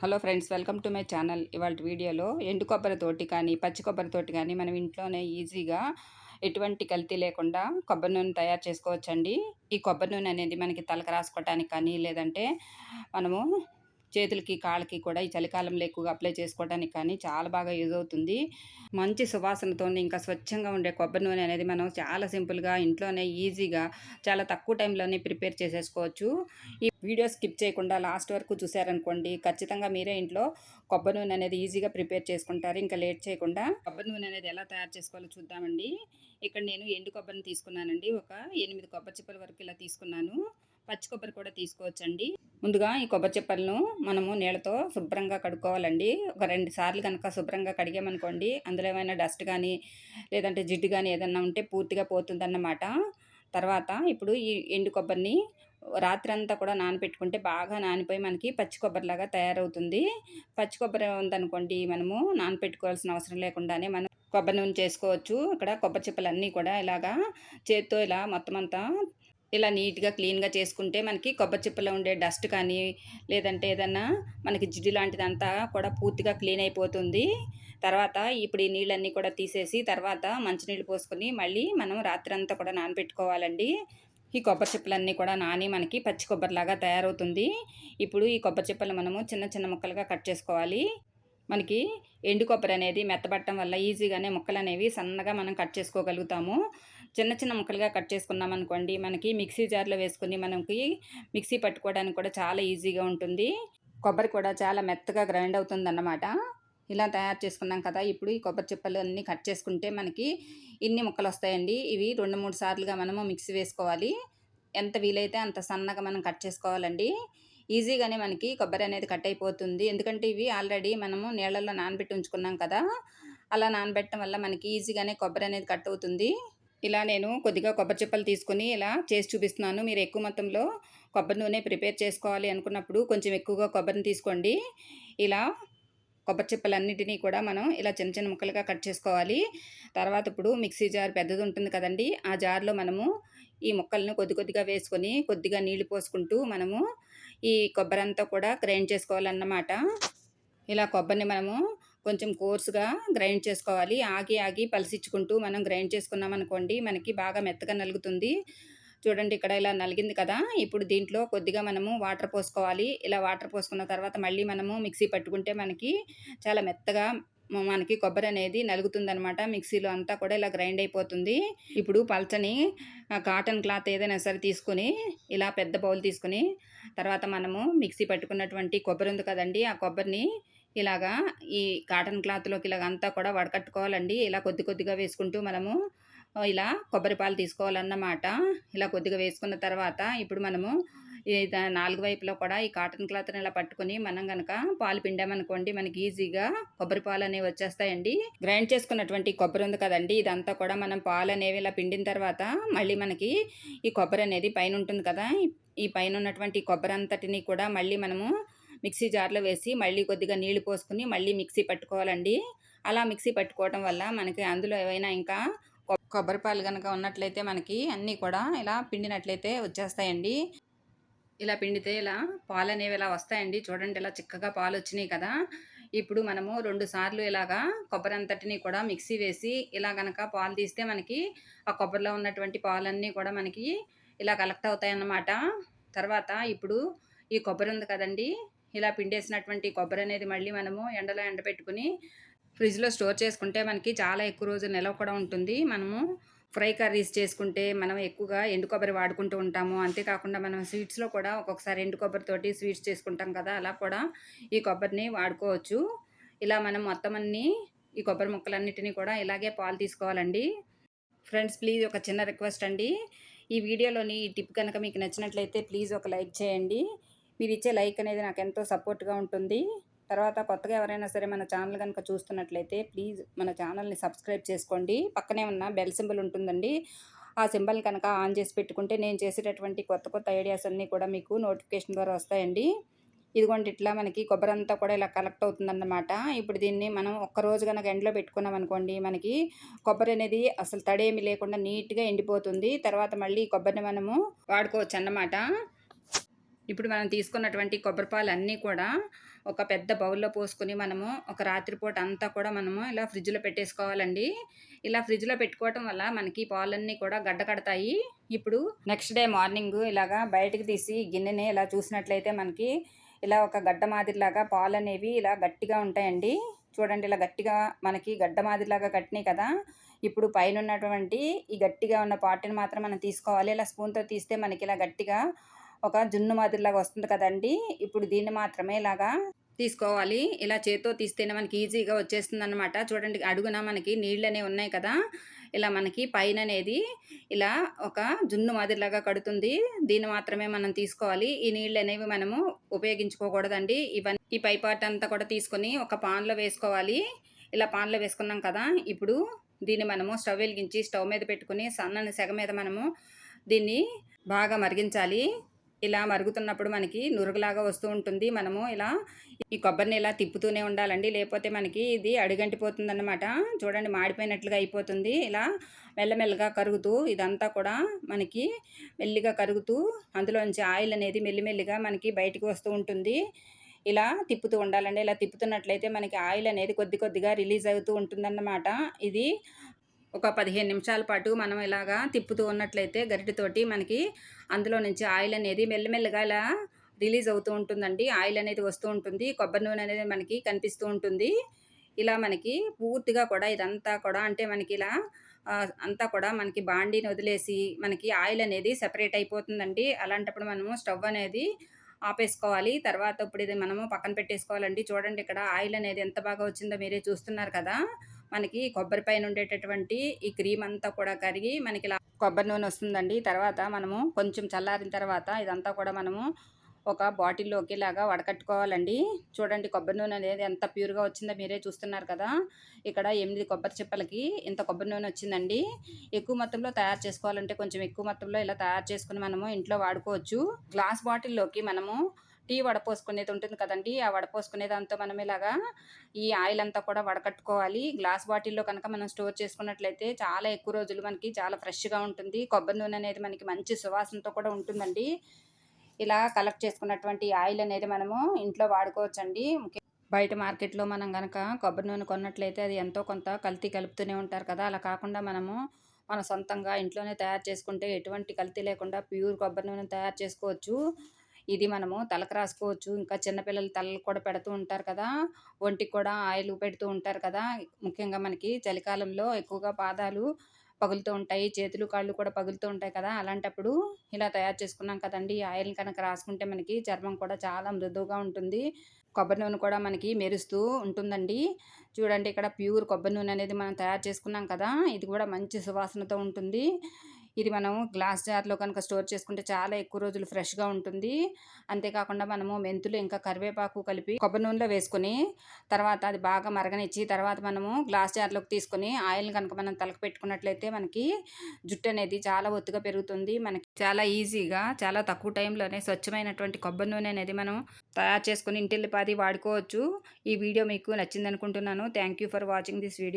Hello friends, welcome to my channel. ఇవాళ వీడియోలో ఎండు కొబ్బరితోటి కానీ పచ్చి కొబ్బరితోటి కానీ మనం ఇంట్లోనే ఈజీగా ఎటువంటి కల్తీ లేకుండా కొబ్బరి నూనె తయారు చేసుకోవచ్చండి. ఈ కొబ్బరి నూనె అనేది మనకి తలకు రాసుకోవటానికి కానీ లేదంటే మనము చేతులకి కాళ్ళకి కూడా ఈ చలికాలంలో ఎక్కువగా అప్లై చేసుకోవడానికి కానీ చాలా బాగా యూజ్ అవుతుంది. మంచి సువాసనతో ఇంకా స్వచ్ఛంగా ఉండే కొబ్బరి నూనె అనేది మనం చాలా సింపుల్గా ఇంట్లోనే ఈజీగా చాలా తక్కువ టైంలోనే ప్రిపేర్ చేసేసుకోవచ్చు. ఈ వీడియో స్కిప్ చేయకుండా లాస్ట్ వరకు చూసారనుకోండి, ఖచ్చితంగా మీరే ఇంట్లో కొబ్బరి నూనె అనేది ఈజీగా ప్రిపేర్ చేసుకుంటారు. ఇంకా లేట్ చేయకుండా కొబ్బరి నూనె అనేది ఎలా తయారు చేసుకోవాలో చూద్దామండి. ఇక్కడ నేను ఎండు కొబ్బరిని తీసుకున్నానండి. ఒక 8 కొబ్బరి చిప్పల వరకు ఇలా తీసుకున్నాను. పచ్చి కొబ్బరి కూడా తీసుకోవచ్చండి. ముందుగా ఈ కొబ్బరి చిప్పలను మనము నీళ్ళతో శుభ్రంగా కడుక్కోవాలండి. ఒక 2 సార్లు కనుక శుభ్రంగా కడిగామనుకోండి, అందులో ఏమైనా డస్ట్ కానీ లేదంటే జిడ్డు కానీ ఏదన్నా ఉంటే పూర్తిగా పోతుందన్నమాట. తర్వాత ఇప్పుడు ఈ ఎండు కొబ్బరిని రాత్రంతా కూడా నానబెట్టుకుంటే బాగా నానిపోయి మనకి పచ్చి కొబ్బరిలాగా తయారవుతుంది. పచ్చి కొబ్బరి ఉందనుకోండి, మనము నానబెట్టుకోవాల్సిన అవసరం లేకుండానే మనం కొబ్బరి నూనె చేసుకోవచ్చు. ఇక్కడ కొబ్బరి చిప్పలన్నీ కూడా ఇలాగా చేత్తో ఇలా మొత్తం అంతా ఇలా నీట్‌గా క్లీన్‌గా చేసుకుంటే మనకి కొబ్బరి చిప్పలో ఉండే డస్ట్ కానీ, లేదంటే ఏదన్నా మనకి జిడ్డు లాంటిదంతా కూడా పూర్తిగా క్లీన్ అయిపోతుంది. తర్వాత ఇప్పుడు ఈ నీళ్ళన్నీ కూడా తీసేసి తర్వాత మంచినీళ్ళు పోసుకొని మళ్ళీ మనం రాత్రంతా కూడా నానబెట్టుకోవాలండి. ఈ కొబ్బరి చిప్పలన్నీ కూడా నాని మనకి పచ్చి కొబ్బరిలాగా తయారవుతుంది. ఇప్పుడు ఈ కొబ్బరి చిప్పలు మనము చిన్న చిన్న ముక్కలుగా కట్ చేసుకోవాలి. మనకి ఎండు కొబ్బరి అనేది మెత్తబడటం వల్ల ఈజీగానే ముక్కలనేవి సన్నగా మనం కట్ చేసుకోగలుగుతాము. చిన్న చిన్న ముక్కలుగా కట్ చేసుకున్నామనుకోండి, మనకి మిక్సీ జార్లో వేసుకొని మనకి మిక్సీ పట్టుకోవడానికి కూడా చాలా ఈజీగా ఉంటుంది. కొబ్బరి కూడా చాలా మెత్తగా గ్రైండ్ అవుతుందన్నమాట. ఇలా తయారు చేసుకున్నాం కదా, ఇప్పుడు ఈ కొబ్బరి చిప్పలు అన్నీ కట్ చేసుకుంటే మనకి ఇన్ని ముక్కలు వస్తాయండి. ఇవి 2, 3 సార్లుగా మనము మిక్సీ వేసుకోవాలి. ఎంత వీలైతే అంత సన్నగా మనం కట్ చేసుకోవాలండి. ఈజీగానే మనకి కొబ్బరి అనేది కట్ అయిపోతుంది. ఎందుకంటే ఇవి ఆల్రెడీ మనము నీళ్ళల్లో నానబెట్టి ఉంచుకున్నాం కదా, అలా నానబెట్టడం వల్ల మనకి ఈజీగానే కొబ్బరి అనేది కట్ అవుతుంది. ఇలా నేను కొద్దిగా కొబ్బరి చిప్పలు తీసుకొని ఇలా చేసి చూపిస్తున్నాను. మీరు ఎక్కువ మొత్తంలో కొబ్బరి నూనె ప్రిపేర్ చేసుకోవాలి అనుకున్నప్పుడు కొంచెం ఎక్కువగా కొబ్బరిని తీసుకోండి. ఇలా కొబ్బరి చిప్పలన్నిటినీ కూడా మనం ఇలా చిన్న చిన్న ముక్కలుగా కట్ చేసుకోవాలి. తర్వాత ఇప్పుడు మిక్సీ జార్ పెద్దది ఉంటుంది కదండి, ఆ జార్లో మనము ఈ ముక్కలను కొద్ది కొద్దిగా వేసుకొని కొద్దిగా నీళ్లు పోసుకుంటూ మనము ఈ కొబ్బరి అంతా కూడా గ్రైండ్ చేసుకోవాలన్నమాట. ఇలా కొబ్బరిని మనము కొంచెం కోర్సుగా గ్రైండ్ చేసుకోవాలి. ఆగి ఆగి పలసిచ్చుకుంటూ మనం గ్రైండ్ చేసుకున్నామనుకోండి, మనకి బాగా మెత్తగా నలుగుతుంది. చూడండి, ఇక్కడ ఇలా నలిగింది కదా, ఇప్పుడు దీంట్లో కొద్దిగా మనము వాటర్ పోసుకోవాలి. ఇలా వాటర్ పోసుకున్న తర్వాత మళ్ళీ మనము మిక్సీ పట్టుకుంటే మనకి చాలా మెత్తగా మనకి కొబ్బరి అనేది నలుగుతుందనమాట. మిక్సీలో అంతా కూడా ఇలా గ్రైండ్ అయిపోతుంది. ఇప్పుడు పల్చని కాటన్ క్లాత్ ఏదైనా సరే తీసుకొని ఇలా పెద్ద బౌల్ తీసుకొని తర్వాత మనము మిక్సీ పట్టుకున్నటువంటి కొబ్బరి ఉంది కదండి, ఆ కొబ్బరిని ఇలాగా ఈ కాటన్ క్లాత్లోకి ఇలాగ అంతా కూడా వడకట్టుకోవాలండి. ఇలా కొద్ది కొద్దిగా వేసుకుంటూ మనము ఇలా కొబ్బరి పాలు తీసుకోవాలన్నమాట. ఇలా కొద్దిగా వేసుకున్న తర్వాత ఇప్పుడు మనము ఈ 4 వైపులో కూడా ఈ కాటన్ క్లాత్‌ని ఇలా పట్టుకొని మనం గనక పాలు పిండామనుకోండి, మనకి ఈజీగా కొబ్బరి పాలనేవి వచ్చేస్తాయండి. గ్రైండ్ చేసుకున్నటువంటి కొబ్బరి ఉంది కదండీ, ఇదంతా కూడా మనం పాలనేవి ఇలా పిండిన తర్వాత మళ్ళీ మనకి ఈ కొబ్బరి అనేది పైన ఉంటుంది కదా, ఈ పైన ఉన్నటువంటి కొబ్బరి అంతటిని కూడా మళ్ళీ మనము మిక్సీ జార్‌లో వేసి మళ్ళీ కొద్దిగా నీళ్లు పోసుకొని మళ్ళీ మిక్సీ పట్టుకోవాలండి. అలా మిక్సీ పట్టుకోవటం వల్ల మనకి అందులో ఏవైనా ఇంకా కొబ్బరి పాలు గనక ఉన్నట్లయితే మనకి అన్నీ కూడా ఇలా పిండినట్లయితే వచ్చేస్తాయండి. ఇలా పిండితే ఇలా పాలనేవి ఇలా వస్తాయండి. చూడండి, ఇలా చిక్కగా పాలొచ్చినాయి కదా. ఇప్పుడు మనము 2 సార్లు ఇలాగా కొబ్బరి అంతటిని కూడా మిక్సీ వేసి ఇలా గనక పాలు తీస్తే మనకి ఆ కొబ్బరిలో ఉన్నటువంటి పాలన్నీ కూడా మనకి ఇలా కలెక్ట్ అవుతాయన్నమాట. తర్వాత ఇప్పుడు ఈ కొబ్బరి ఉంది కదండీ, ఇలా పిండేసినటువంటి కొబ్బరి అనేది మళ్ళీ మనము ఎండలో ఎండబెట్టుకొని ఫ్రిడ్జ్‌లో స్టోర్ చేసుకుంటే మనకి చాలా ఎక్కువ రోజులు నిలవ కూడా ఉంటుంది. మనము ఫ్రై కర్రీస్ చేసుకుంటే మనం ఎక్కువగా ఎండు కొబ్బరి వాడుకుంటూ ఉంటాము. అంతేకాకుండా మనం స్వీట్స్‌లో కూడా ఒక్కొక్కసారి ఎండు కొబ్బరితోటి స్వీట్స్ చేసుకుంటాం కదా, అలా కూడా ఈ కొబ్బరిని వాడుకోవచ్చు. ఇలా మనం మొత్తం అన్నీ ఈ కొబ్బరి ముక్కలన్నిటిని కూడా ఇలాగే పాలు తీసుకోవాలండి. ఫ్రెండ్స్, ప్లీజ్ ఒక చిన్న రిక్వెస్ట్ అండి. ఈ వీడియోలోని ఈ టిప్ కనుక మీకు నచ్చినట్లయితే ప్లీజ్ ఒక లైక్ చేయండి. మీరిచ్చే లైక్ అనేది నాకెంతో సపోర్ట్‌గా ఉంటుంది. తర్వాత కొత్తగా ఎవరైనా సరే మన ఛానల్ గనుక చూస్తున్నట్లయితే ప్లీజ్ మన ఛానల్‌ని సబ్స్క్రైబ్ చేసుకోండి. పక్కనే ఉన్న బెల్ సింబల్ ఉంటుందండి. ఆ సింబల్ కనుక ఆన్ చేసి పెట్టుకుంటే నేను చేసేటటువంటి కొత్త కొత్త ఐడియాస్ అన్నీ కూడా మీకు నోటిఫికేషన్ ద్వారా వస్తాయండి. ఇదిగోండి, ఇట్లా మనకి కొబ్బరంతా కూడా ఇలా కలెక్ట్ అవుతుందన్నమాట. ఇప్పుడు దీన్ని మనం ఒక్కరోజు గనక ఎండలో పెట్టుకున్నామనుకోండి, మనకి కొబ్బరి అనేది అసలు తడేమి లేకుండా నీట్‌గా ఎండిపోతుంది. తర్వాత మళ్ళీ ఈ కొబ్బరిని మనము వాడుకోవచ్చన్నమాట. ఇప్పుడు మనం తీసుకున్నటువంటి కొబ్బరి పాలన్నీ కూడా ఒక పెద్ద బౌల్‌లో పోసుకొని మనము ఒక రాత్రి పూట అంతా కూడా మనము ఇలా ఫ్రిడ్జ్‌లో పెట్టేసుకోవాలండి. ఇలా ఫ్రిడ్జ్‌లో పెట్టుకోవటం వల్ల మనకి పాలన్నీ కూడా గడ్డ కడతాయి. ఇప్పుడు నెక్స్ట్ డే మార్నింగు ఇలాగా బయటకి తీసి గిన్నెని ఇలా చూసినట్లయితే మనకి ఇలా ఒక గడ్డ మాదిరిలాగా పాలనేవి ఇలా గట్టిగా ఉంటాయండి. చూడండి ఇలా గట్టిగా మనకి గడ్డ మాదిరిలాగా కట్టినాయి కదా! ఇప్పుడు పైనున్నటువంటి ఈ గట్టిగా ఉన్న పార్ట్‌ని మాత్రం మనం తీసుకోవాలి. ఇలా స్పూన్‌తో తీస్తే మనకి ఇలా గట్టిగా ఒక జున్ను మాదిరిలాగా వస్తుంది కదండీ! ఇప్పుడు దీన్ని మాత్రమే ఇలాగా తీసుకోవాలి. ఇలా చేత్తో తీస్తేనే మనకి ఈజీగా వచ్చేస్తుందనమాట. చూడండి అడుగున మనకి నీళ్ళనేవి ఉన్నాయి కదా! ఇలా మనకి పైననేది ఇలా ఒక జున్ను మాదిరిలాగా కడుతుంది. దీన్ని మాత్రమే మనం తీసుకోవాలి. ఈ నీళ్ళనేవి మనము ఉపయోగించుకోకూడదండి. ఈ పై పార్ట్ అంతా కూడా తీసుకొని ఒక పాన్‌లో వేసుకోవాలి. ఇలా పాన్‌లో వేసుకున్నాం కదా! ఇప్పుడు దీన్ని మనము స్టవ్ వెలిగించి స్టవ్ మీద పెట్టుకొని సన్నని సెగ మీద మనము దీన్ని బాగా మరిగించాలి. ఇలా మరుగుతున్నప్పుడు మనకి నురుగులాగా వస్తూ ఉంటుంది. మనము ఇలా ఈ కొబ్బరిని ఇలా తిప్పుతూనే ఉండాలండి. లేకపోతే మనకి ఇది అడుగంటిపోతుందన్నమాట. చూడండి మాడిపోయినట్లుగా అయిపోతుంది. ఇలా మెల్లమెల్లగా కరుగుతూ ఇదంతా కూడా మనకి మెల్లిగా కరుగుతూ అందులోంచి ఆయిల్ అనేది మెల్లిమెల్లిగా మనకి బయటికి వస్తూ ఉంటుంది. ఇలా తిప్పుతూ ఉండాలండి. ఇలా తిప్పుతున్నట్లయితే మనకి ఆయిల్ అనేది కొద్ది కొద్దిగా రిలీజ్ అవుతూ ఉంటుందన్నమాట. ఇది ఒక 15 నిమిషాల పాటు మనం ఇలాగా తిప్పుతూ ఉన్నట్లయితే గరిటెతోటి మనకి అందులో నుంచి ఆయిల్ అనేది మెల్లమెల్లగా ఇలా రిలీజ్ అవుతూ ఉంటుందండి. ఆయిల్ అనేది వస్తూ ఉంటుంది. కొబ్బరి నూనె అనేది మనకి కనిపిస్తూ ఉంటుంది. ఇలా మనకి పూర్తిగా కూడా ఇదంతా కూడా అంటే మనకి ఇలా అంతా కూడా మనకి బాండీని వదిలేసి మనకి ఆయిల్ అనేది సెపరేట్ అయిపోతుందండి. అలాంటప్పుడు మనము స్టవ్ అనేది ఆపేసుకోవాలి. తర్వాత ఇప్పుడు ఇది మనము పక్కన పెట్టేసుకోవాలండి. చూడండి ఇక్కడ ఆయిల్ అనేది ఎంత బాగా వచ్చిందో మీరే చూస్తున్నారు కదా! మనకి కొబ్బరి పైన ఉండేటటువంటి ఈ క్రీమ్ అంతా కూడా కరిగి మనకి ఇలా కొబ్బరి నూనె వస్తుందండి. తర్వాత మనము కొంచెం చల్లారిన తర్వాత ఇదంతా కూడా మనము ఒక బాటిల్‌లోకి ఇలాగా వడకట్టుకోవాలండి. చూడండి కొబ్బరి నూనె అనేది ఎంత ప్యూర్‌గా వచ్చిందో మీరే చూస్తున్నారు కదా! ఇక్కడ 8 కొబ్బరి చిప్పలకి ఇంత కొబ్బరి నూనె వచ్చిందండి. ఎక్కువ మొత్తంలో తయారు చేసుకోవాలంటే కొంచెం ఎక్కువ మొత్తంలో ఇలా తయారు చేసుకొని మనము ఇంట్లో వాడుకోవచ్చు. గ్లాస్ బాటిల్‌లోకి మనము టీ వడపోసుకునేది ఉంటుంది కదండీ! ఆ వడపోసుకునే దాంతో మనం ఇలాగా ఈ ఆయిల్ అంతా కూడా వడకట్టుకోవాలి. గ్లాస్ బాటిల్‌లో కనుక మనం స్టోర్ చేసుకున్నట్లయితే చాలా ఎక్కువ రోజులు మనకి చాలా ఫ్రెష్‌గా ఉంటుంది. కొబ్బరి నూనె అనేది మనకి మంచి సువాసనతో కూడా ఉంటుందండి. ఇలా కలెక్ట్ చేసుకున్నటువంటి ఆయిల్ అనేది మనము ఇంట్లో వాడుకోవచ్చండి. బయట మార్కెట్‌లో మనం గనక కొబ్బరి నూనె కొన్నట్లయితే అది ఎంతో కొంత కల్తీ కలుపుతూనే ఉంటారు కదా! అలా కాకుండా మనము మన సొంతంగా ఇంట్లోనే తయారు చేసుకుంటే ఎటువంటి కల్తీ లేకుండా ప్యూర్ కొబ్బరి నూనెను తయారు చేసుకోవచ్చు. ఇది మనము తలకు రాసుకోవచ్చు. ఇంకా చిన్న పిల్లల తలలకు కూడా పెడుతూ ఉంటారు కదా! ఒంటికి కూడా ఆయిల్ పెడుతూ ఉంటారు కదా! ముఖ్యంగా మనకి చలికాలంలో ఎక్కువగా పాదాలు పగులుతూ ఉంటాయి. చేతులు, కాళ్ళు కూడా పగులుతూ ఉంటాయి కదా! అలాంటప్పుడు ఇలా తయారు చేసుకున్నాం కదండీ! ఈ ఆయిల్‌ని కనుక రాసుకుంటే మనకి చర్మం కూడా చాలా మృదువుగా ఉంటుంది. కొబ్బరి నూనె కూడా మనకి మెరుస్తూ ఉంటుందండి. చూడండి ఇక్కడ ప్యూర్ కొబ్బరి నూనె అనేది మనం తయారు చేసుకున్నాం కదా! ఇది కూడా మంచి సువాసనతో ఉంటుంది. ఇది మనం గ్లాస్ జార్‌లో కనుక స్టోర్ చేసుకుంటే చాలా ఎక్కువ రోజులు ఫ్రెష్‌గా ఉంటుంది. అంతేకాకుండా మనము మెంతులు ఇంకా కరివేపాకు కలిపి కొబ్బరి నూనెలో వేసుకొని తర్వాత అది బాగా మరగనిచ్చి తర్వాత మనము గ్లాస్ జార్‌లోకి తీసుకొని ఆయిల్‌ని కనుక మనం తలకు పెట్టుకున్నట్లయితే మనకి జుట్టు అనేది చాలా ఒత్తుగా పెరుగుతుంది. మనకి చాలా ఈజీగా చాలా తక్కువ టైంలోనే స్వచ్ఛమైనటువంటి కొబ్బరి నూనె అనేది మనం తయారు చేసుకొని ఇంటిల్లిపాది వాడుకోవచ్చు. ఈ వీడియో మీకు నచ్చిందనుకుంటున్నాను. Thank you for watching this video.